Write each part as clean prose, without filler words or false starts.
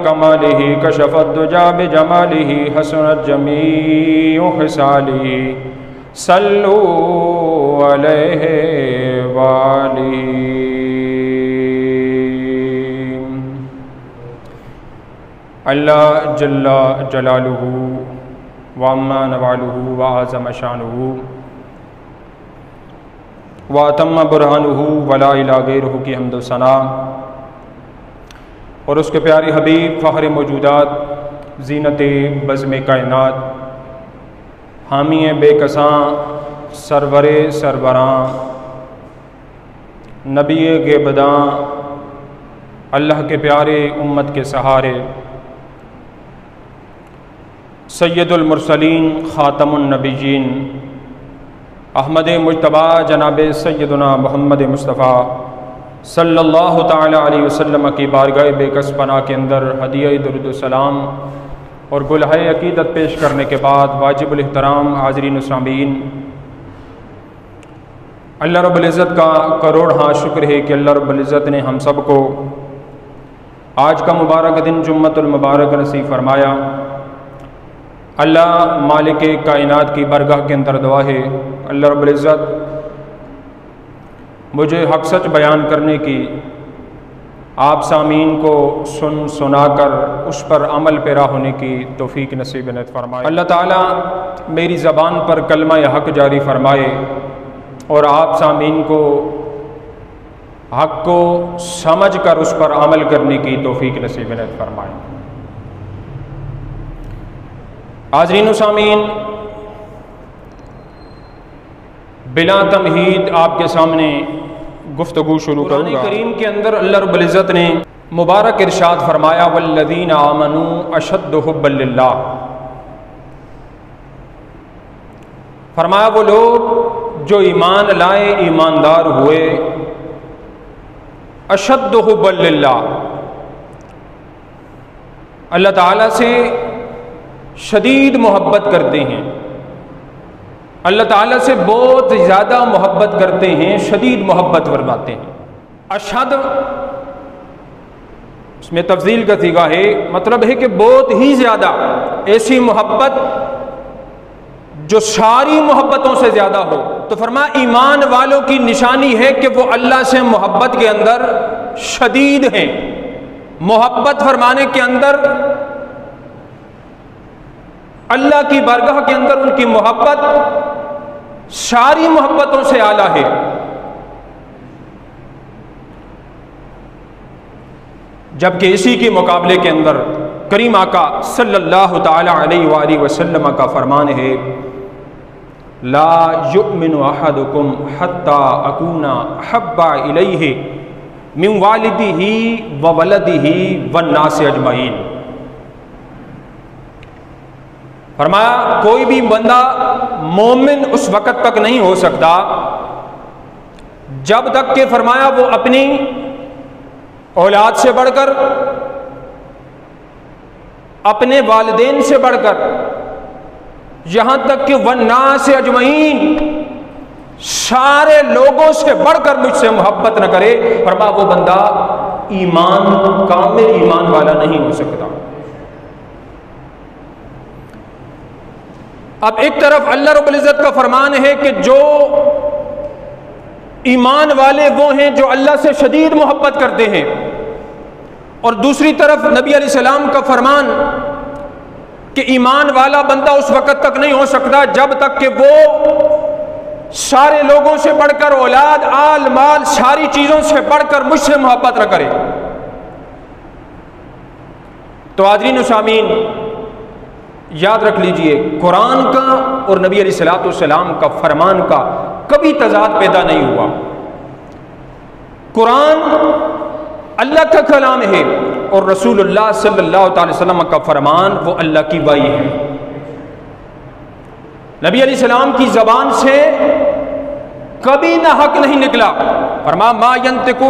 कमालिही कशफत दुजा बिजमालिही हसनत जमीउ हिसालिही सल्लु अलैहि वालिही। अल्लाह जल्ला जलालुहु व अम्मा नवालुहु व आज़म शानुहु व अतम्म बुरहानुहु व ला इलाहा गैरुहु की हम्द व सना और उसके प्यारे हबीब फ़ख्र मौजूदात ज़ीनत बज़्म कायनात हामी बेकसां सरवर सरबरां नबी गेबदां अल्लाह के प्यारे उम्मत के सहारे सैयदुल मुरसलीन ख़ातमुन नबीयीन अहमद मुज्तबा जनाब सैयदना मोहम्मद मुस्तफ़ा सल्लल्लाहु ताला अलैहि वसल्लम की बारगाह बेकस पनाह के अंदर हदिया दुरूद सलाम और गुलहाए अकीदत पेश करने के बाद वाजिबुल एहतराम हाज़रीन सामीन, अल्लाह रब्बुल इज़्ज़त का करोड़ हाँ शुक्र है कि अल्लाह रब्बुल इज़्ज़त ने हम सब को आज का मुबारक दिन जुम्मतुल मुबारक नसीब फरमाया। अल्लाह मालिक कायनात की बरगाह के अंदर दुआ है अल्लाह रब्बुल इज़्ज़त मुझे हक़ सच बयान करने की, आप सामीन को सुनाकर उस पर अमल पेरा होने की तौफ़ीक नसीब इनायत फरमाए। अल्लाह ताला मेरी ज़बान पर कलमा हक़ जारी फरमाए और आप सामीन को हक़ को समझ कर उस पर अमल करने की तौफ़ीक नसीब इनायत फरमाए। हाज़रीन सामीन, बिला तमहीद आपके सामने गुफ्तगू शुरू करूँगा। करीम के अंदर अल्लाह रब्बुल इज़्ज़त ने मुबारक इरशाद फरमाया वल्लज़ीना आमनू अशद्दु हुब्बन लिल्लाह, फरमाया वो लोग जो ईमान लाए ईमानदार हुए, अशद्दु हुब्बन लिल्लाह अल्लाह ताला से शदीद मोहब्बत करते हैं, अल्लाह ताला से बहुत ज़्यादा मोहब्बत करते हैं, शदीद मोहब्बत फरमाते हैं। अशद इसमें तफजील का सीगा है, मतलब है कि बहुत ही ज़्यादा, ऐसी मोहब्बत जो सारी मोहब्बतों से ज़्यादा हो। तो फरमाया ईमान वालों की निशानी है कि वो अल्लाह से मोहब्बत के अंदर शदीद हैं। मोहब्बत फरमाने के अंदर अल्लाह की बारगाह के अंदर उनकी मोहब्बत सारी मोहब्बतों से आला है। जबकि इसी के मुकाबले के अंदर करीम आका सल्लल्लाहु ताला अलैहि वसल्लम का फरमान है, ला युमिनु अहदुकुम हत्ता अकूना अहब्बा इलैहि मिन वालिदिही व वलदिही वन्नास अजमईन। फरमाया कोई भी बंदा मोमिन उस वक़्त तक नहीं हो सकता जब तक कि फरमाया वो अपनी औलाद से बढ़कर, अपने वालिदैन से बढ़कर, यहां तक कि वन्नास अजमईन सारे लोगों से बढ़कर मुझसे मोहब्बत न करे। फरमा वो बंदा ईमान कामिल ईमान वाला नहीं हो सकता। अब एक तरफ अल्लाह रब्बुल इज़्ज़त का फरमान है कि जो ईमान वाले वो हैं जो अल्लाह से शदीद मोहब्बत करते हैं, और दूसरी तरफ नबी अलैहिस्सलाम का फरमान कि ईमान वाला बंदा उस वक़्त तक नहीं हो सकता जब तक कि वो सारे लोगों से बढ़कर, औलाद आल माल सारी चीज़ों से बढ़कर मुझसे मोहब्बत न करे। तो आदरीन सामीन याद रख लीजिए, कुरान का और नबी अलैहिस्सलाम का फरमान का कभी तजाद पैदा नहीं हुआ। कुरान अल्लाह का कलाम है और रसूलुल्लाह सल्लल्लाहु अलैहि वसल्लम का फरमान वो अल्लाह की वही है। नबी अलैहिस्सलाम की ज़बान से कभी ना हक नहीं निकला। फरमा मा यंतिकु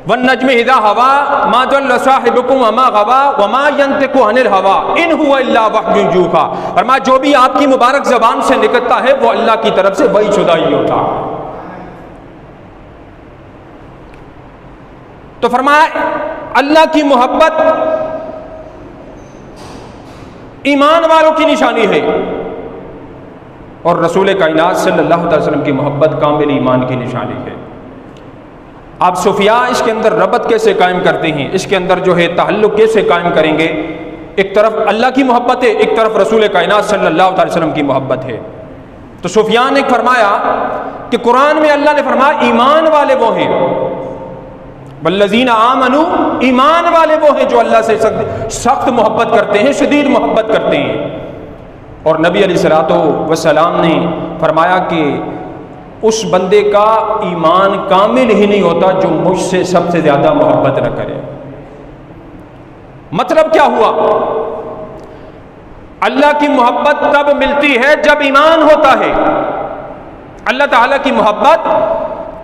वन्नज्मि इज़ा हवा मा दल्ला साहिबुकुम वमा गवा वमा यंतिकु अनिल हवा इन हुवा इल्ला वह्युन यूहा। फरमा जो भी आपकी मुबारक ज़बान से निकलता है वो अल्लाह की तरफ से वही शुदा ही होता। तो फरमाया अल्लाह की मोहब्बत ईमान वालों की निशानी है और रसूल कायनात सल्लल्लाहु अलैहि वसल्लम की मोहब्बत कामिल ईमान की निशानी है। आप सुफिया इसके अंदर रबत कैसे कायम करते हैं, इसके अंदर जो है ताल्लुक़ कैसे कायम करेंगे। एक तरफ अल्लाह की मोहब्बत है, एक तरफ रसूल कायनात सल्लल्लाहु अलैहि वसल्लम की मोहब्बत है। तो सुफिया ने फरमाया कि कुरान में अल्लाह ने फरमाया ईमान वाले वो हैं, वल्लज़ीना आमनू, ईमान वाले वो हैं जो अल्लाह से सख्त मोहब्बत करते हैं, शदीद मोहब्बत करते हैं। और नबी अलैहिस्सलातु वस्सलाम ने फरमाया कि उस बंदे का ईमान कामिल ही नहीं होता जो मुझसे सबसे ज़्यादा मोहब्बत न करे। मतलब क्या हुआ? अल्लाह की मोहब्बत तब मिलती है जब ईमान होता है। अल्लाह ताला की मोहब्बत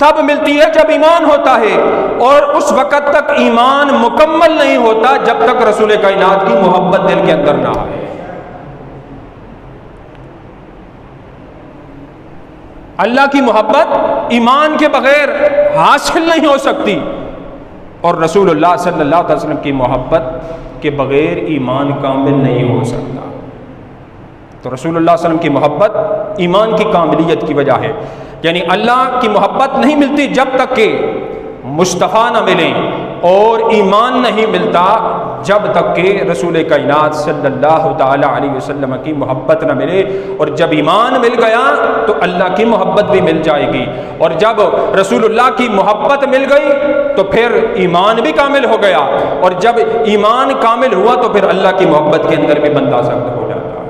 तब मिलती है जब ईमान होता है, और उस वक़्त तक ईमान मुकम्मल नहीं होता जब तक रसूल कायनात की मोहब्बत दिल के अंदर ना आए। अल्लाह की मोहब्बत ईमान के बगैर हासिल नहीं हो सकती, और रसूलुल्लाह सल्लल्लाहु अलैहि वसल्लम की मोहब्बत के बगैर ईमान कामिल नहीं हो सकता। तो रसूलुल्लाह सल्लल्लाहु अलैहि वसल्लम की मोहब्बत ईमान की कामिलियत की वजह है। यानी अल्लाह की मोहब्बत नहीं मिलती जब तक कि मुस्तफ़ा न मिले, और ईमान नहीं मिलता जब तक कि रसूल कायनात सल्लल्लाहु ताला अलैहि वसल्लम की मोहब्बत न मिले। और जब ईमान मिल गया तो अल्लाह की मोहब्बत भी मिल जाएगी, और जब रसूलुल्लाह की मोहब्बत मिल गई तो फिर ईमान भी कामिल हो गया, और जब ईमान कामिल हुआ तो फिर अल्लाह की मोहब्बत के अंदर भी बंदा सख्त हो जाता है।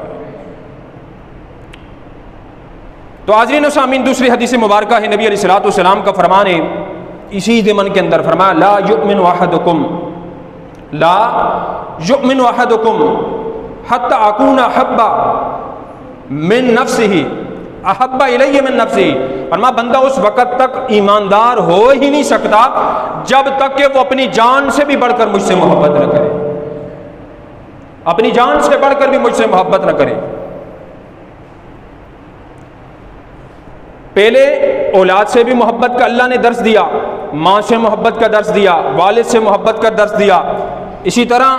तो आज़रीन व सामीन दूसरी हदीस मुबारक है, नबी अलैहिस्सलातु वस्सलाम का फरमान है इसी ज़मन के अंदर, फरमाया ला युमिनु अहदुकुम हत्ता अकूना हब्बा मिन नफ्सिही अहब्बा इलैहि मिन नफ्सिही। फरमाया बंदा उस वक़्त तक ईमानदार हो ही नहीं सकता जब तक कि वो अपनी जान से भी बढ़कर मुझसे मोहब्बत न करे, अपनी जान से बढ़कर भी मुझसे मोहब्बत न करे। पहले औलाद से भी मोहब्बत का अल्लाह ने दर्स दिया, माँ से मोहब्बत का दर्स दिया, वालिद से मोहब्बत का दर्स दिया। इसी तरह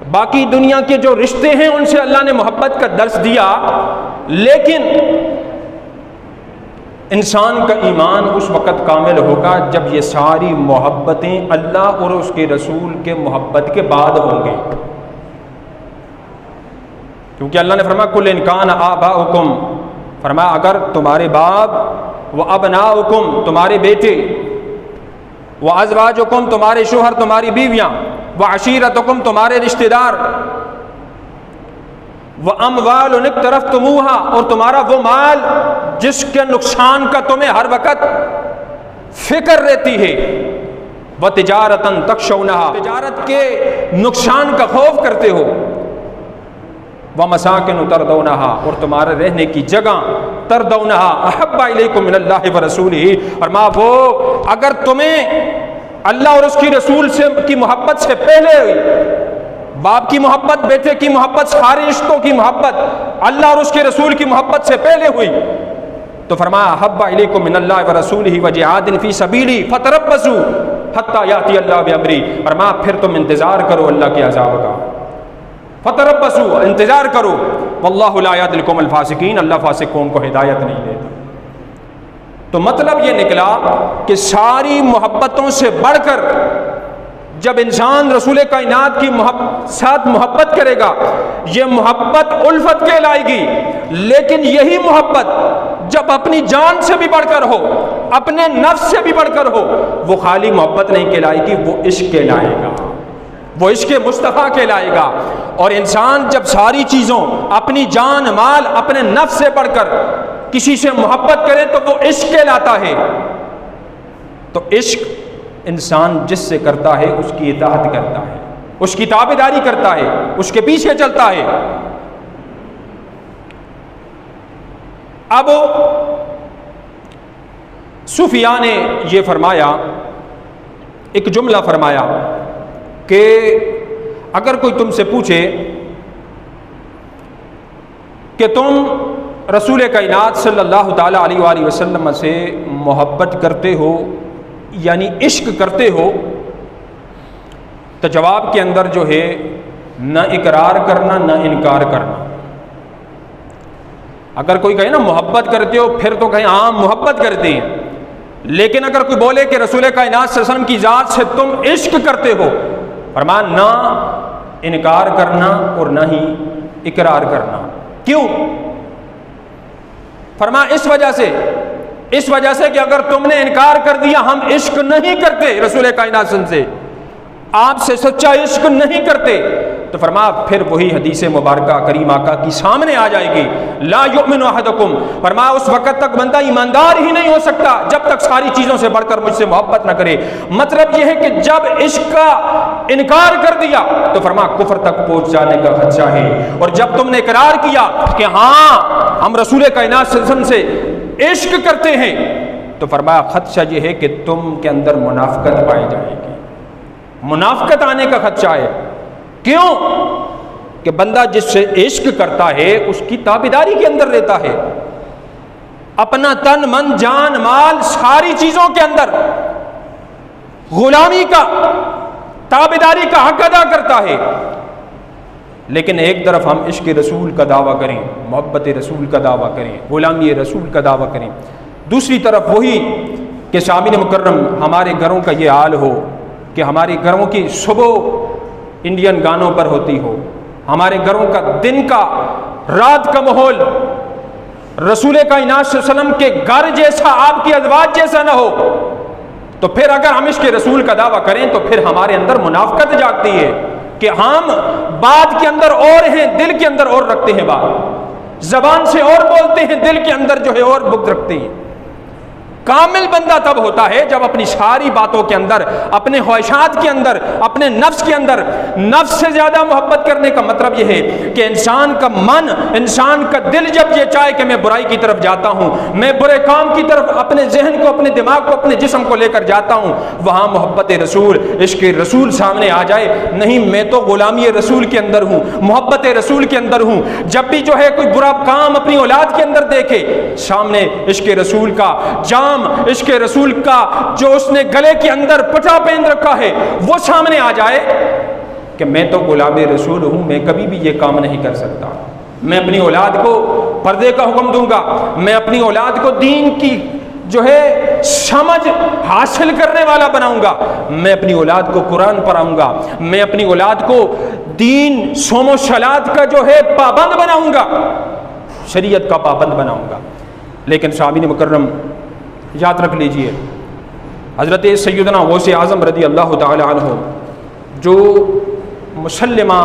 बाकी दुनिया के जो रिश्ते हैं उनसे अल्लाह ने मोहब्बत का दर्स दिया। लेकिन इंसान का ईमान उस वक़्त कामिल होगा जब ये सारी मोहब्बतें अल्लाह और उसके रसूल के मोहब्बत के बाद होंगी। क्योंकि अल्लाह ने फरमाया कुल इनकान आबाउकुम, फरमाया अगर तुम्हारे बाप व अबनाउकुम, तुम्हारे बेटे, व अज़वाजुकुम तुम्हारे शोहर तुम्हारी बीवियाँ, व अशीरतुकुम तुम्हारे रिश्तेदार, व अमवालुन इक़्तरफ़्तुमूहा और तुम्हारा वो माल जिसके नुकसान का तुम्हें हर वक़्त फिक्र रहती है, व तिजारतन तख़शौनहा तिजारत के नुकसान का खौफ करते हो, व मसाकिन तरदौनहा और तुम्हारे रहने की जगह, तरदौनहा अहब्बा इलैकुम मिनल्लाहि व रसूलिही और माँ वो अगर तुम्हें अल्लाह और उसकी रसूल से की मोहब्बत से पहले हुई, बाप की मोहब्बत, बेटे की मोहब्बत, सारे रिश्तों की मोहब्बत अल्लाह और उसके रसूल की मोहब्बत से पहले हुई, तो फरमाया अहब्बा इलैकुम मिनल्लाहि व रसूलिही व जिहादिन फी सबीली फतरब्बसू हत्ता याती अल्लाह बिअमरी और माँ फिर तुम इंतजार करो अल्लाह के अज़ाब का, फतरब्बसू इंतजार करो, वल्लाहु ला यहदिल कौमल फासिकीन अल्लाह फासिक कौम को हिदायत नहीं देता। तो मतलब ये निकला कि सारी मोहब्बतों से बढ़कर जब इंसान रसूल कायनात की साथ मोहब्बत करेगा, ये मोहब्बत उल्फत कहलाएगी। लेकिन यही मोहब्बत जब अपनी जान से भी बढ़कर हो, अपने नफ्स से भी बढ़कर हो, वो खाली मोहब्बत नहीं कहलाएगी, वो इश्क कहलाएगा, वो इश्क मुस्तफ़ा कहलाएगा। और इंसान जब सारी चीज़ों, अपनी जान माल, अपने नफ्स से बढ़कर किसी से मोहब्बत करे तो वो इश्क कहलाता है। तो इश्क इंसान जिससे करता है उसकी इताअत करता है, उसकी ताबेदारी करता है, उसके पीछे चलता है। अब सूफिया ने यह फरमाया, एक जुमला फरमाया कि अगर कोई तुमसे पूछे कि तुम रसूल कायनात सल्लल्लाहु ताला अलैहि वसल्लम से मोहब्बत करते हो यानी इश्क करते हो, तो जवाब के अंदर जो है न इकरार करना न इनकार करना। अगर कोई कहे ना मोहब्बत करते हो, फिर तो कहें हाँ मोहब्बत करते हैं। लेकिन अगर कोई बोले कि रसूल कायनात सल्लल्लाहु अलैहि वसल्लम की ज़ात से तुम इश्क करते हो, फरमाया ना इनकार करना और ना ही इकरार करना। क्यों? फरमाया इस वजह से कि अगर तुमने इनकार कर दिया हम इश्क नहीं करते रसूल कायनात से, आपसे सच्चा इश्क नहीं करते, तो फरमाया फिर वही हदीस मुबारका करीम आका की सामने आ जाएगी, ला युमिनु अहदुकुम। फरमाया उस वक़्त तक बंदा ईमानदार ही नहीं हो सकता जब तक सारी चीज़ों से बढ़कर मुझसे मोहब्बत न करे। मतलब यह है कि जब इश्क का इनकार कर दिया तो फरमाया कुफ्र तक पहुँच जाने का खदशा है। और जब तुमने इकरार किया कि हाँ हम रसूल कायनात सल्लल्लाहु अलैहि वसल्लम से इश्क करते हैं, तो फरमाया खदशा यह है कि तुम के अंदर मुनाफिकत पाई जाएगी, मुनाफिकत आने का खदशा है। क्यों? कि बंदा जिससे इश्क करता है उसकी ताबेदारी के अंदर रहता है, अपना तन मन जान माल सारी चीजों के अंदर गुलामी का, ताबेदारी का हक अदा करता है। लेकिन एक तरफ हम इश्क रसूल का दावा करें, मोहब्बत रसूल का दावा करें, गुलामी रसूल का दावा करें, दूसरी तरफ वही कि शामिल मुकर्रम हमारे घरों का ये हाल हो कि हमारे घरों की सुबह इंडियन गानों पर होती हो, हमारे घरों का दिन का रात का माहौल रसूल कायनात सल्लल्लाहु अलैहि वसल्लम के घर जैसा, आपकी अज़वाज जैसा ना हो, तो फिर अगर हम इसके रसूल का दावा करें तो फिर हमारे अंदर मुनाफिकत जागती है कि हम बात के अंदर और हैं, दिल के अंदर और रखते हैं बात, जबान से और बोलते हैं, दिल के अंदर जो है और बुग़्ज़ रखते हैं। कामिल बंदा तब होता है जब अपनी सारी बातों के अंदर, अपने ख्वाहिशात के अंदर, अपने नफ्स के अंदर, नफ्स से ज़्यादा मोहब्बत करने का मतलब यह है कि इंसान का मन, इंसान का दिल जब ये चाहे कि मैं बुराई की तरफ जाता हूँ, मैं बुरे काम की तरफ अपने जहन को, अपने दिमाग को, अपने जिस्म को लेकर जाता हूँ, वहाँ मोहब्बत रसूल, इश्क रसूल सामने आ जाए। नहीं, मैं तो गुलामी रसूल के अंदर हूँ, मोहब्बत रसूल के अंदर हूँ। जब भी जो है कोई बुरा काम अपनी औलाद के अंदर देखे, सामने इश्क रसूल का जाम, इश्क रसूल का जो उसने गले के अंदर पटा पहन रखा है वो सामने आ जाए कि मैं तो गुलाम रसूल हूं, मैं कभी भी ये काम नहीं कर सकता, मैं अपनी औलाद को पर्दे का हुक्म दूंगा, मैं अपनी औलाद को दीन की जो है समझ हासिल करने वाला बनाऊंगा, मैं अपनी औलाद को कुरान पढ़ाऊंगा, मैं अपनी औलाद को दीन सोमो सलात का जो है पाबंद बनाऊंगा, शरीयत का पाबंद बनाऊंगा। लेकिन सामीन मुकर्रम याद रख लीजिए, हज़रत सैयदना गौसे आज़म रज़ी अल्लाह ताला अन्हु जो मुसल्लिमा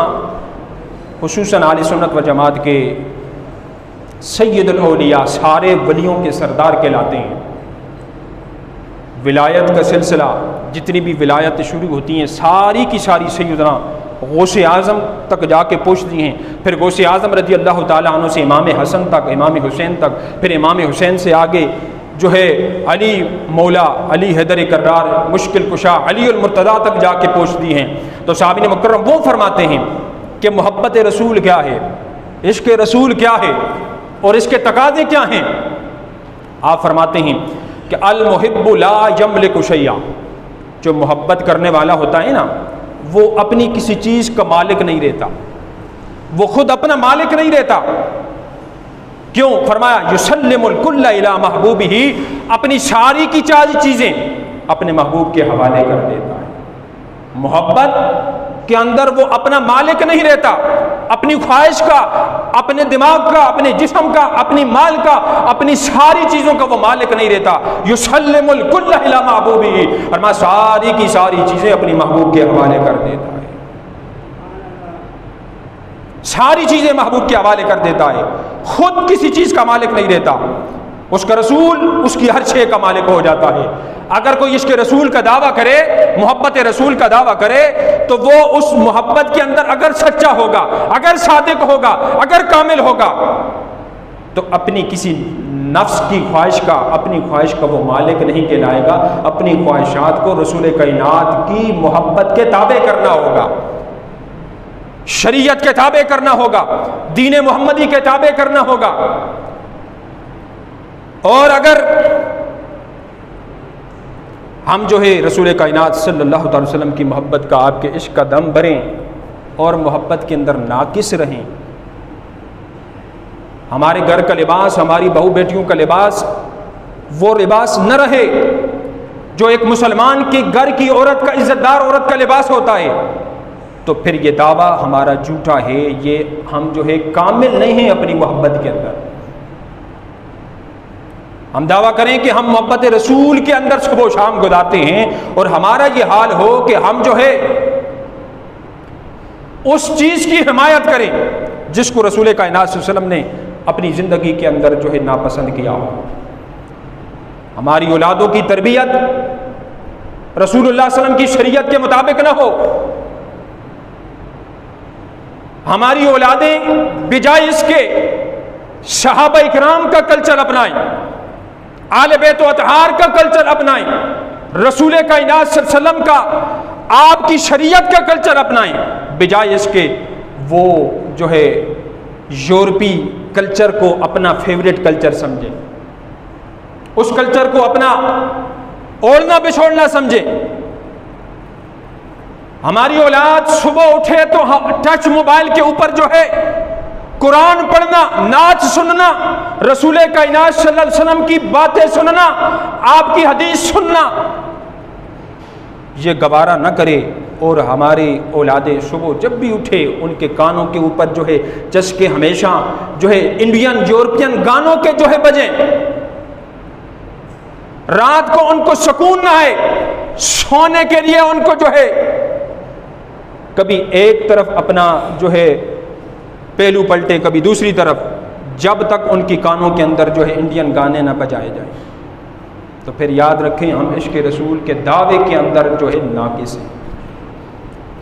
खुसूसन आले सुन्नत व जमात के सैयदुल औलिया, सारे वलियों के सरदार कहलाते हैं। विलायत का सिलसिला, जितनी भी विलायत शुरू होती हैं सारी की सारी सैयदना गौसे आज़म तक जाके पहुँचती हैं। फिर गौसे आज़म रज़ी अल्लाह ताला अन्हु से इमाम हसन तक, इमाम हुसैन तक, फिर इमाम हुसैन से आगे जो है अली मौला, अली हैदर कर्रार, मुश्किल कुशा, अली उल मुर्तज़ा तक जाके पहुँचती हैं। तो साहबीन मुकर्रम वो फरमाते हैं कि मोहब्बत रसूल क्या है, इश्क़ रसूल क्या है और इसके तकाज़े क्या हैं। आप फरमाते हैं कि अल मुहिब्बु ला यमलिकु शैया, जो मोहब्बत करने वाला होता है ना, वो अपनी किसी चीज़ का मालिक नहीं रहता, वो खुद अपना मालिक नहीं रहता। क्यों? फरमाया युसल्लिमुल कुल्ला इला महबूबिही, अपनी सारी की सारी चीज़ें अपने महबूब के हवाले कर देता है। मोहब्बत के अंदर वो अपना मालिक नहीं रहता, अपनी ख्वाहिश का, अपने दिमाग का, अपने जिस्म का, अपनी माल का, अपनी सारी चीज़ों का वो मालिक नहीं रहता। युसल्लिमुल कुल्ला इला महबूबिही, फरमाया सारी की सारी चीज़ें अपनी महबूब के हवाले कर देता है, सारी चीज़ें महबूब के हवाले कर देता है, खुद किसी चीज़ का मालिक नहीं रहता। उसका रसूल उसकी हर शे का मालिक हो जाता है। अगर कोई इश्क़ रसूल का दावा करे, मोहब्बत रसूल का दावा करे, तो वो उस मोहब्बत के अंदर अगर सच्चा होगा, अगर सादिक होगा, अगर कामिल होगा, तो अपनी किसी नफ्स की ख्वाहिश का, अपनी ख्वाहिश का वो मालिक नहीं कहलाएगा। अपनी ख्वाहिशात को रसूल कायनात की मोहब्बत के ताबे करना होगा, शरीयत के ताबे करना होगा, दीन मोहम्मदी के ताबे करना होगा। और अगर हम जो है रसूल कायनात सल्लल्लाहु अलैहि वसल्लम की मोहब्बत का, आपके इश्क का दम भरें और मोहब्बत के अंदर नाकिस रहें, हमारे घर का लिबास, हमारी बहू बेटियों का लिबास वो लिबास न रहे जो एक मुसलमान के घर की औरत का, इज्जतदार औरत का लिबास होता है, तो फिर ये दावा हमारा झूठा है, ये हम जो है कामिल नहीं हैं अपनी मोहब्बत के अंदर। हम दावा करें कि हम मोहब्बत रसूल के अंदर सुबह शाम गुजारते हैं और हमारा ये हाल हो कि हम जो है उस चीज़ की हिमायत करें जिसको रसूल कायनात सल्लल्लाहु अलैहि वसल्लम ने अपनी ज़िंदगी के अंदर जो है नापसंद किया हो। हमारी औलादों की तरबियत रसूलुल्लाह सल्लल्लाहु अलैहि वसल्लम की शरीयत के मुताबिक ना हो, हमारी औलादें बिजाय इसके सहाबा इकराम का कल्चर अपनाएं, आले बैत व अतहार का कल्चर अपनाएं, रसूल कायनात सल्लल्लाहु अलैहि वसल्लम का, आपकी शरीयत का कल्चर अपनाएं, बिजाय इसके वो जो है यूरोपी कल्चर को अपना फेवरेट कल्चर समझें, उस कल्चर को अपना ओढ़ना बिछोड़ना समझें। हमारी औलाद सुबह उठे तो टच मोबाइल के ऊपर जो है कुरान पढ़ना, नाच सुनना, रसूल कायनात सल्लल्लाहु अलैहि वसल्लम की बातें सुनना, आपकी हदीस सुनना, ये गवारा न करे। और हमारी औलादें सुबह जब भी उठे उनके कानों के ऊपर जो है चस्के हमेशा जो है इंडियन यूरोपियन गानों के जो है बजें, रात को उनको सुकून ना आए, सोने के लिए उनको जो है कभी एक तरफ अपना जो है पहलू पलटे, कभी दूसरी तरफ, जब तक उनकी कानों के अंदर जो है इंडियन गाने ना बजाए जाए। तो फिर याद रखें हम इश्क़ रसूल के दावे के अंदर जो है नाकिस हैं।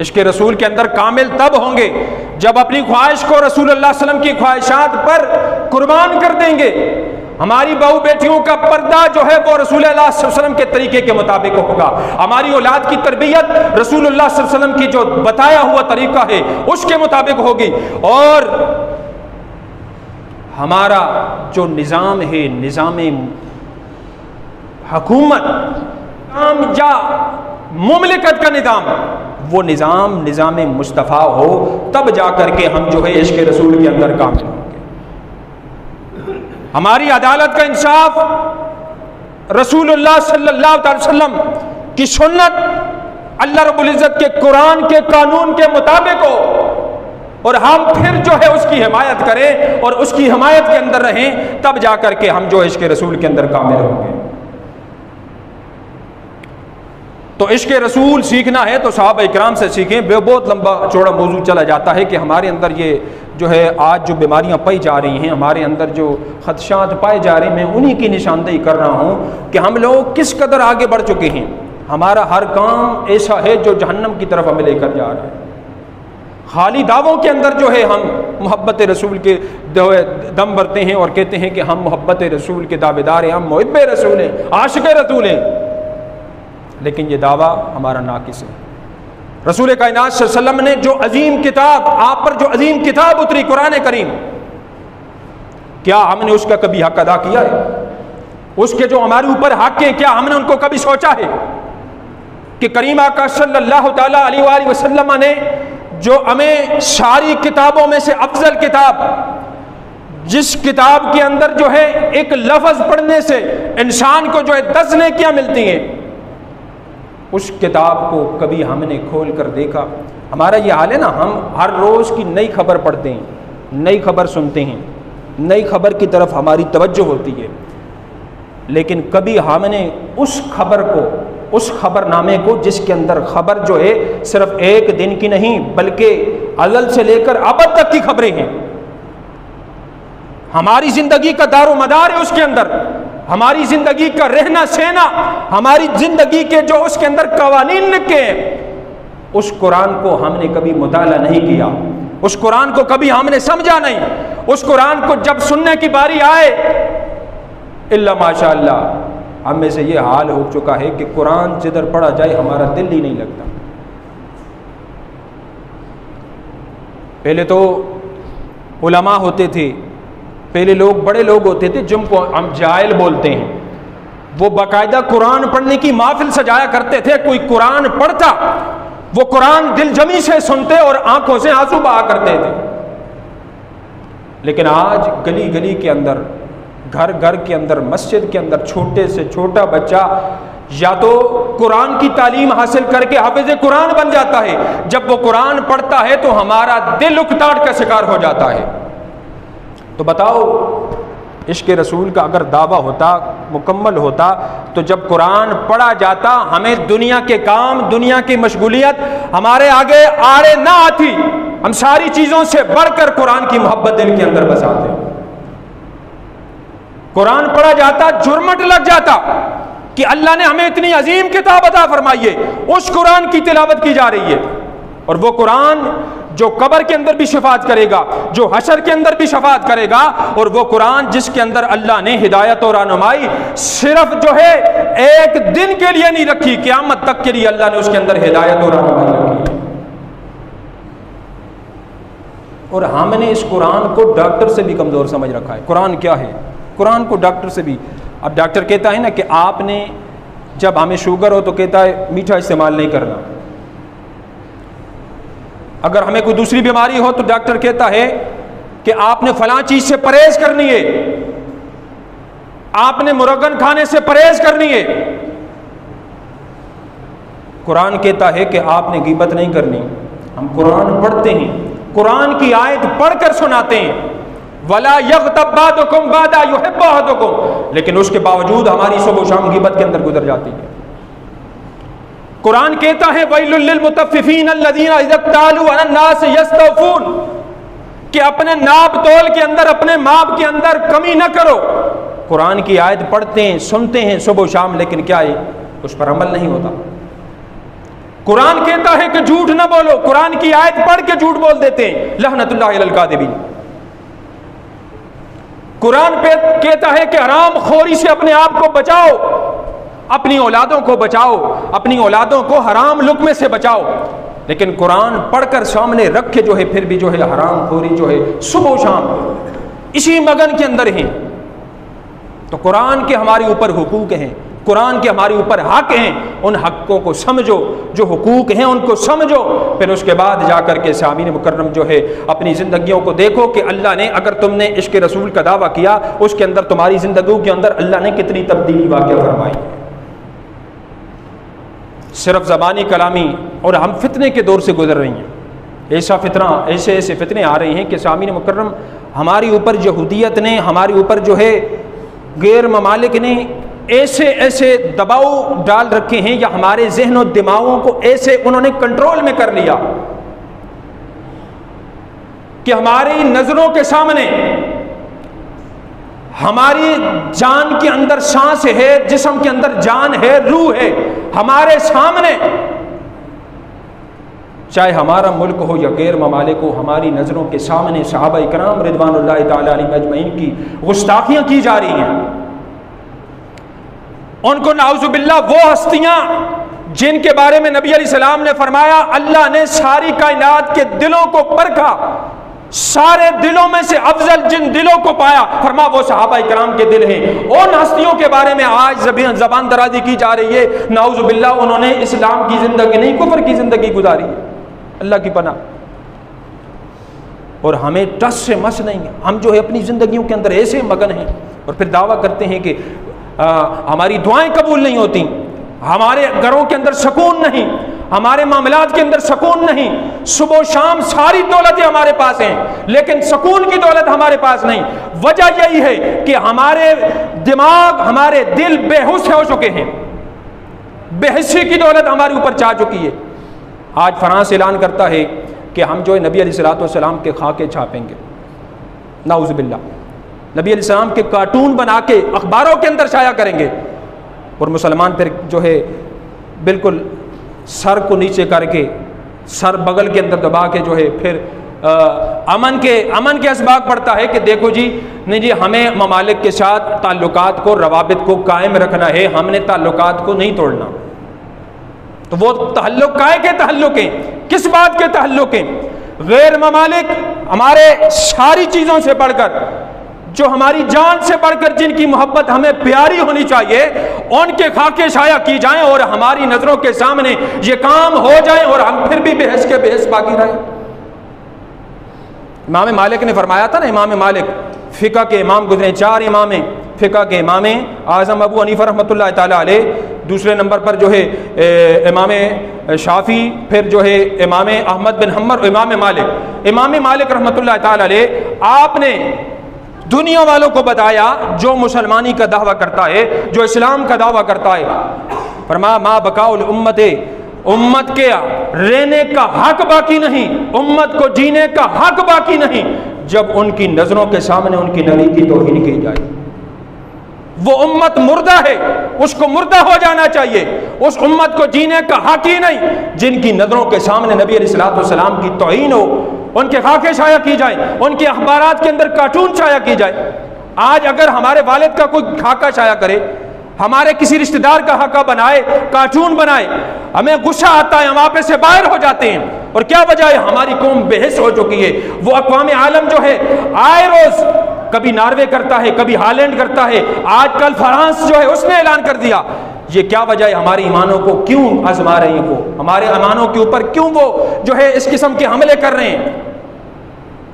इश्क़ रसूल के अंदर कामिल तब होंगे जब अपनी ख्वाहिश को रसूलुल्लाह सल्लल्लाहु अलैहि वसल्लम की ख्वाहिशात पर कुर्बान कर देंगे। हमारी बहू बेटियों का पर्दा जो है वो रसूलुल्लाह सल्लल्लाहु अलैहि वसल्लम के तरीके के मुताबिक होगा। हमारी औलाद की तरबियत रसूलुल्लाह सल्लल्लाहु अलैहि वसल्लम की जो बताया हुआ तरीका है उसके मुताबिक होगी। और हमारा जो निज़ाम है, निज़ाम हुकूमत या मुमलिकत का निज़ाम, वो निज़ाम मुस्तफ़ा हो, तब जाकर के हम जो है इश्क़ रसूल के अंदर कामिल होंगे। हमारी अदालत का इंसाफ रसूलुल्लाह सल्लल्लाहु अलैहि वसल्लम की सुन्नत, अल्लाह रब्बुल इज़्ज़त के कुरान के कानून के मुताबिक हो, और हम फिर जो है उसकी हिमायत करें और उसकी हिमायत के अंदर रहें, तब जाकर के हम जो इश्क़ रसूल के अंदर कामिल होंगे। तो इश्क़ रसूल सीखना है तो सहाबा इकराम से सीखें। बहुत लंबा चौड़ा मौजू चला जाता है कि हमारे अंदर ये जो है आज जो बीमारियां पाई जा रही हैं, हमारे अंदर जो खदशात पाए जा रहे हैं, मैं उन्हीं की निशानदेही कर रहा हूँ कि हम लोग किस कदर आगे बढ़ चुके हैं। हमारा हर काम ऐसा है जो जहन्नम की तरफ हमें लेकर जा रहा है। खाली दावों के अंदर जो है हम मोहब्बत रसूल के दम भरते हैं और कहते हैं कि हम मोहब्बत रसूल के दावेदार हैं, हम मुहिब्ब रसूल हैं, आशिक़ रसूल हैं, लेकिन ये दावा हमारा नाकिस है। रसूल कायनात सल्लल्लाहु अलैहि वसल्लम ने जो अजीम किताब, आप पर जो अजीम किताब उतरी कुरान करीम, क्या हमने उसका कभी हक अदा किया है? उसके जो हमारे ऊपर हक है, क्या हमने उनको कभी सोचा है कि करीम आका सल्लल्लाहु ताला अलैहि वसल्लम ने जो हमें सारी किताबों में से अफजल किताब, जिस किताब के अंदर जो है एक लफ्ज़ पढ़ने से इंसान को जो है 10 नेकियां मिलती हैं, उस किताब को कभी हमने खोल कर देखा? हमारा ये हाल है ना, हम हर रोज़ की नई खबर पढ़ते हैं, नई खबर सुनते हैं, नई खबर की तरफ हमारी तवज्जो होती है, लेकिन कभी हमने उस खबर को, उस खबरनामे को जिसके अंदर खबर जो है सिर्फ एक दिन की नहीं बल्कि अज़ल से लेकर अबद तक की खबरें हैं, हमारी ज़िंदगी का दारो मदार है उसके अंदर, हमारी ज़िंदगी का रहना सहना, हमारी ज़िंदगी के जो उसके अंदर कवानीन लिखे हैं, उस कुरान को हमने कभी मुताला नहीं किया, उस कुरान को कभी हमने समझा नहीं। उस कुरान को जब सुनने की बारी आए, इल्ला माशाअल्लाह हम में से ये हाल हो चुका है कि कुरान जिधर पढ़ा जाए हमारा दिल ही नहीं लगता। पहले तो उलमा होते थे, पहले लोग बड़े लोग होते थे जिनको हम जाहिल बोलते हैं, वो बाकायदा कुरान पढ़ने की महफिल सजाया करते थे। कोई कुरान पढ़ता, वो कुरान दिलजमी से सुनते और आंखों से आंसू बहा करते थे। लेकिन आज गली गली के अंदर, घर घर के अंदर, मस्जिद के अंदर छोटे से छोटा बच्चा या तो कुरान की तालीम हासिल करके हाफिज़ कुरान बन जाता है, जब वो कुरान पढ़ता है तो हमारा दिल उकताहट का शिकार हो जाता है। तो बताओ, इश्क़ रसूल का अगर दावा होता, मुकम्मल होता, तो जब कुरान पढ़ा जाता हमें दुनिया के काम, दुनिया की मशगूलियत हमारे आगे आड़े ना आती, हम सारी चीज़ों से बढ़कर कुरान की मोहब्बत दिल के अंदर बसाते। कुरान पढ़ा जाता, जुर्मट लग जाता कि अल्लाह ने हमें इतनी अजीम किताब अता फरमाई है, उस कुरान की तिलावत की जा रही है, और वो कुरान जो कब्र के अंदर भी शफात करेगा, जो हशर के अंदर भी शफात करेगा, और वो कुरान जिसके अंदर अल्लाह ने हिदायत और रहनुमाई सिर्फ जो है एक दिन के लिए नहीं रखी, क़यामत तक के लिए अल्लाह ने उसके अंदर हिदायत और रहनुमाई रखी है। और हमने इस कुरान को डॉक्टर से भी कमज़ोर समझ रखा है। कुरान क्या है? कुरान को डॉक्टर से भी, अब डॉक्टर कहता है ना कि आपने, जब हमें शुगर हो तो कहता है मीठा इस्तेमाल नहीं करना, अगर हमें कोई दूसरी बीमारी हो तो डॉक्टर कहता है कि आपने फलां चीज से परहेज करनी है, आपने मुरगन खाने से परहेज करनी है। कुरान कहता है कि आपने गीबत नहीं करनी। हम कुरान पढ़ते हैं, कुरान की आयत पढ़कर सुनाते हैं, वला यग़्तब बादुकुम बादा युहिब्बु अहदुकुम, लेकिन उसके बावजूद हमारी सुबह शाम गीबत के अंदर गुजर जाती है। कुरान कहता है वैलुल लिल मुतफ्फिफीन अल्लज़ीना इज़ा क़्तालू अलन नास यस्तौफून, कि अपने नाप तोल के अंदर, अपने माप के अंदर कमी न करो। कुरान की आयत पढ़ते हैं, सुनते हैं सुबह शाम, लेकिन क्या है, उस पर अमल नहीं होता। कुरान कहता है कि झूठ न बोलो, कुरान की आयत पढ़ के झूठ बोल देते हैं, लअनतुल्लाहि अलल कादिबीन। कुरान पे कहता है कि हराम खोरी से अपने आप को बचाओ, अपनी औलादों को बचाओ, अपनी औलादों को हराम लुक़मे से बचाओ, लेकिन कुरान पढ़कर सामने रख के जो है फिर भी जो है हराम खोरी जो है सुबह शाम इसी मगन के अंदर हैं। तो कुरान के हमारे ऊपर हुकूक हैं, कुरान के हमारे ऊपर हक हैं, उन हक़ों को समझो, जो हुकूक हैं उनको समझो, फिर उसके बाद जाकर के सामीन मुकर्रम जो है अपनी ज़िंदगियों को देखो कि अल्लाह ने, अगर तुमने इश्क़ रसूल का दावा किया, उसके अंदर तुम्हारी ज़िंदगियों के अंदर अल्लाह ने कितनी तब्दीली वाक़या फरमाई। सिर्फ ज़बानी कलामी, और हम फितने के दौर से गुजर रही हैं। ऐसा फितना, ऐसे ऐसे फितने आ रहे हैं कि सामीन मुकर्रम हमारे ऊपर यहूदियत ने, हमारे ऊपर जो है गैर ममालिक ने ऐसे ऐसे दबाव डाल रखे हैं या हमारे जहन और दिमागों को ऐसे उन्होंने कंट्रोल में कर लिया कि हमारी नजरों के सामने हमारी जान के अंदर सांस है, जिस्म के अंदर जान है, रूह है, हमारे सामने, चाहे हमारा मुल्क हो या गैर ममालिक हो, हमारी नजरों के सामने सहाबा इकराम रिदवानुल्लाहि ताला अलैहिम अजमईन की गुस्ताखियां की जा रही हैं। उनको नाउजुबिल्लाह वो हस्तियां जिनके बारे में नबी अलैहिस्सलाम ने फरमाया अल्लाह ने सारी कायनात के दिलों को परखा, सारे दिलों में से अफजल जिन दिलों को पाया, फरमा वो सहाबा इकराम के दिल हैं। उन हस्तियों के बारे में आज जबान दराजी की जा रही है, नाउजुबिल्लाह उन्होंने इस्लाम की जिंदगी नहीं कुफर की जिंदगी गुजारी है। अल्लाह की पनाह। और हमें टस से मस नहीं है, हम जो है अपनी जिंदगियों के अंदर ऐसे मगन हैं और फिर दावा करते हैं कि हमारी दुआएं कबूल नहीं होती, हमारे घरों के अंदर सुकून नहीं, हमारे मामलात के अंदर सुकून नहीं, सुबह शाम सारी दौलतें हमारे पास हैं लेकिन सुकून की दौलत हमारे पास नहीं। वजह यही है कि हमारे दिमाग, हमारे दिल बेहोश हो चुके हैं, बेहिस्सी की दौलत हमारे ऊपर छा चुकी है। आज फ्रांस ऐलान करता है कि हम जो है नबी अलैहिस्सलाम के खाके छापेंगे, नाउज़ुबिल्लाह, नबी अलैहिस्सलाम के कार्टून बना के अखबारों के अंदर शाया करेंगे और मुसलमान फिर जो है बिल्कुल सर को नीचे करके, सर बगल के अंदर दबा के जो है फिर अमन के असबाब पड़ता है कि देखो जी, नहीं जी हमें ममालिक के साथ ताल्लुकात को, रवाबित को कायम रखना है, हमने ताल्लुकात को नहीं तोड़ना। तो वो तहल्लुक काय के तहल्लुक हैं, किस बात के तहल्लुक हैं? गैर ममालिक हमारे सारी चीज़ों से बढ़कर, जो हमारी जान से बढ़कर जिनकी मोहब्बत हमें प्यारी होनी चाहिए, उनके खाके शाया की जाएं और हमारी नजरों के सामने ये काम हो जाए और हम फिर भी बेहस के बेहस बाकी रहे। इमाम मालिक ने फरमाया था ना, इमाम मालिक फ़िक़ह के इमाम गुजरे, 4 इमाम फ़िक़ह के इमाम आज़म अबू हनीफ़ा रहमतुल्लाह ताला अलैह, दूसरे नंबर पर जो है इमाम शाफ़ी, फिर जो है इमाम अहमद बिन हम्बर, इमाम मालिक रहमतुल्लाह ताला अलैह, आपने दुनिया वालों को बताया जो मुसलमानी का दावा करता है, जो इस्लाम का दावा करता है, फरमाया मा बकाउल उम्मत, उम्मत के रहने का हक बाकी नहीं, उम्मत को जीने का हक बाकी नहीं जब उनकी नजरों के सामने उनकी नबी की तौहीन की जाए। वो उम्मत मुर्दा है, उसको मुर्दा हो जाना चाहिए, उस उम्मत को जीने का हक ही नहीं जिनकी नजरों के सामने नबी अलैहिस्सलाम की तौहीन हो, उनके खाके शाया की जाए, उनके अखबारात के अंदर कार्टून शाया की जाए। आज अगर हमारे वालिद का कोई खाका शाया करे, हमारे किसी रिश्तेदार का खाका बनाए, कार्टून बनाए, हमें गुस्सा आता है, हम आपे से बाहर हो जाते हैं। और क्या वजह है? हमारी कौम बेहिस हो चुकी है। वो अक़वाम आलम जो है आए रोज कभी नॉर्वे करता है, कभी हॉलैंड करता है, आजकल फ्रांस जो है उसने ऐलान कर दिया। ये क्या वजह है? हमारे ईमानों को क्यों आजमा रहे हैं, वो हमारे ईमानों के ऊपर क्यों वो जो है इस किस्म के हमले कर रहे हैं?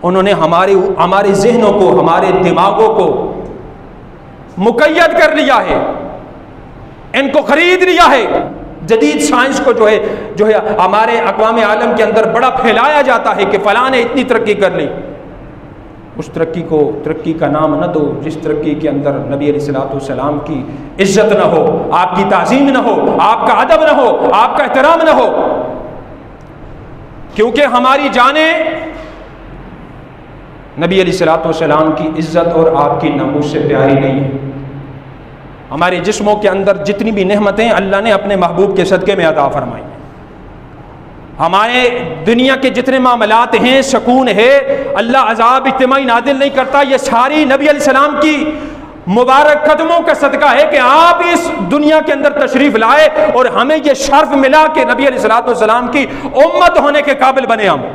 उन्होंने हमारे जहनों को, हमारे दिमागों को मुक़य्यद कर लिया है, इनको खरीद लिया है। जदीद साइंस को जो है हमारे अक़वाम आलम के अंदर बड़ा फैलाया जाता है कि फ़लाँ ने इतनी तरक्की कर ली। उस तरक्की को तरक्की का नाम न दो जिस तरक्की के अंदर नबी अलैहिस्सलाम की इज्जत न हो, आपकी ताज़ीम न हो, आपका अदब न हो, आपका एहतराम न हो। क्योंकि हमारी जानें नबी अलैहिस्सलाम की इज्जत और आपकी नमूस से प्यारी नहीं है। हमारे जिस्मों के अंदर जितनी भी नेमतें अल्लाह ने अपने महबूब के सदक़े में अता फरमाई, हमारे दुनिया के जितने मामलात हैं, सुकून है, अल्लाह अज़ाब इज्तिमाई नादिल नहीं करता, ये सारी नबी अलैहिस्सलाम की मुबारक कदमों का सदका है कि आप इस दुनिया के अंदर तशरीफ़ लाए और हमें ये शर्फ मिला कि नबी अलैहिस्सलाम की उम्मत होने के काबिल बने हम।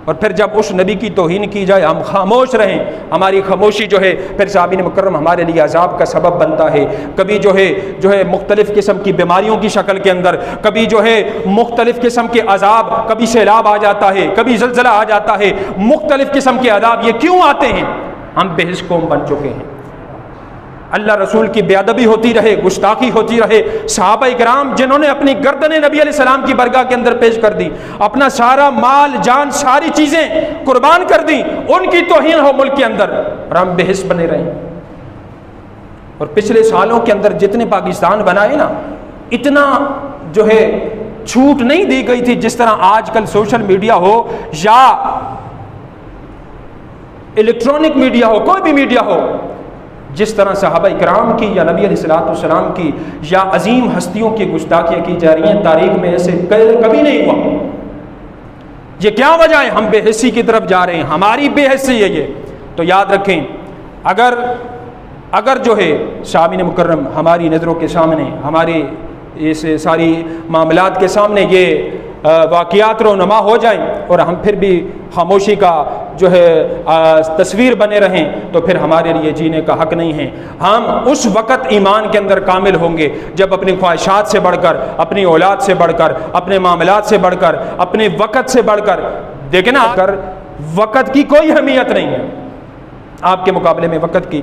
और फिर जब उस नबी की तौहीन की जाए हम खामोश रहें, हमारी खामोशी जो है फिर साबिन मुकर्रम हमारे लिए अजाब का सबब बनता है। कभी जो है मुख्तलिफ़ किस्म की बीमारियों की शक्ल के अंदर, कभी जो है मुख्तलिफ़ किस्म के अजाब, कभी सैलाब आ जाता है, कभी ज़लज़ला आ जाता है, मुख्तलिफ़ किस्म के अजाब। ये क्यों आते हैं? हम बेहिस कौम बन चुके हैं। अल्लाह रसूल की बेअदबी होती रहे, गुस्ताखी होती रहे, सहाबा इकराम जिन्होंने अपनी गर्दनें नबी अलैहिस्सलाम की बरगाह के अंदर पेश कर दी, अपना सारा माल जान सारी चीज़ें कुर्बान कर दी, उनकी तौहीन हो मुल्क के अंदर और हम बेहिस बने रहें। और पिछले सालों के अंदर जितने पाकिस्तान बनाए ना, इतना जो है छूट नहीं दी गई थी जिस तरह आजकल सोशल मीडिया हो या इलेक्ट्रॉनिक मीडिया हो, कोई भी मीडिया हो, जिस तरह सहाबा इकराम की या नबी अलैहिस्सलाम की या अजीम हस्तियों की गुस्ताखियाँ की जा रही हैं, तारीख में ऐसे कभी नहीं हुआ। ये क्या वजह है? हम बेहिस्सी की तरफ जा रहे हैं, हमारी बेहिस्सी है ये। तो याद रखें, अगर जो है सामीन मुकर्रम हमारी नज़रों के सामने, हमारे इस सारी मामलात के सामने ये वाक़ियात रोनुमा हो जाएं और हम फिर भी खामोशी का जो है तस्वीर बने रहें, तो फिर हमारे लिए जीने का हक़ नहीं है। हम उस वक़्त ईमान के अंदर कामिल होंगे जब अपनी ख्वाहिशात से बढ़कर, अपनी औलाद से बढ़कर, अपने मामलात से बढ़कर, अपने वक़्त से बढ़कर, देखें ना, अगर वक़्त की कोई अहमियत नहीं है आपके मुकाबले में वक़्त की,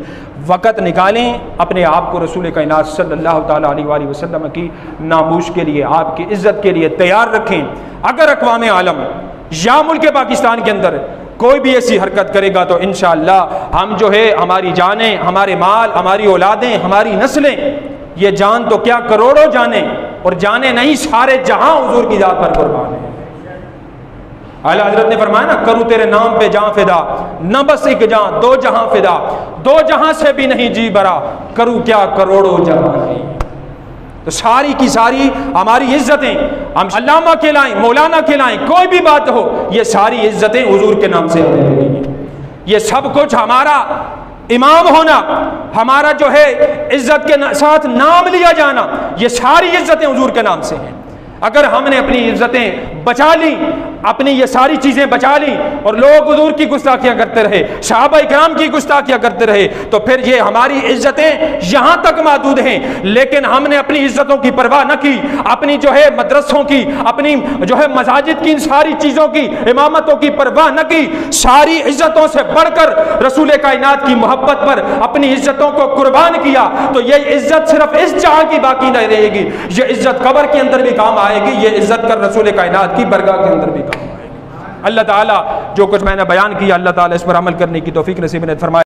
वक़्त निकालें अपने आप को रसूल कायनात सल्लल्लाहु ताला अलैहि वसल्लम की नामूश के लिए, आपकी इज़्ज़त के लिए तैयार रखें। अगर अक़वाम आलम या मुल्क पाकिस्तान के अंदर कोई भी ऐसी हरकत करेगा तो इंशाअल्लाह हम जो है, हमारी जानें, हमारे माल, हमारी औलादें, हमारी नस्लें, ये जान तो क्या करोड़ों जाने और जाने नहीं सारे जहां हुजूर की जात पर कुर्बान है। आला हज़रत ने फरमाया ना, करूँ तेरे नाम पे जान फिदा, न बस एक जान दो जहां फिदा, दो जहां से भी नहीं जी भरा, करूँ क्या करोड़ों जहां नहीं। तो सारी की सारी हमारी इज्जतें हम अल्लामा कहलाएं, मौलाना कहलाएं, कोई भी बात हो, ये सारी इज्जतें हुजूर के नाम से हमें मिलेंगी। ये सब कुछ हमारा इमाम होना, हमारा जो है इज्जत के साथ नाम लिया जाना, ये सारी इज्जतें हुजूर के नाम से हैं। अगर हमने अपनी इज्जतें बचा ली, अपनी ये सारी चीज़ें बचा ली और लोग हुजूर की गुस्ताखियाँ करते रहे, सहाबा इकराम की गुस्ताखियाँ करते रहे, तो फिर ये हमारी इज्जतें यहाँ तक महदूद हैं। लेकिन हमने अपनी इज्जतों की परवाह न की, अपनी जो है मदरसों की, अपनी जो है मसाजिद की, इन सारी चीज़ों की, इमामतों की परवाह न की, सारी इज्जतों से बढ़कर रसूल कायनात की मोहब्बत पर अपनी इज्जतों को कुर्बान किया, तो ये इज्जत सिर्फ इस जहां की बाकी नहीं रहेगी, ये इज्जत कब्र के अंदर भी काम आएगी, ये इज्जत कर रसूल कायनात की बरगाह के अंदर भी काम आएगी। अल्लाह ताला जो कुछ मैंने बयान किया, अल्लाह ताला इस पर अमल करने की तौफीक नसीब ने फरमाए।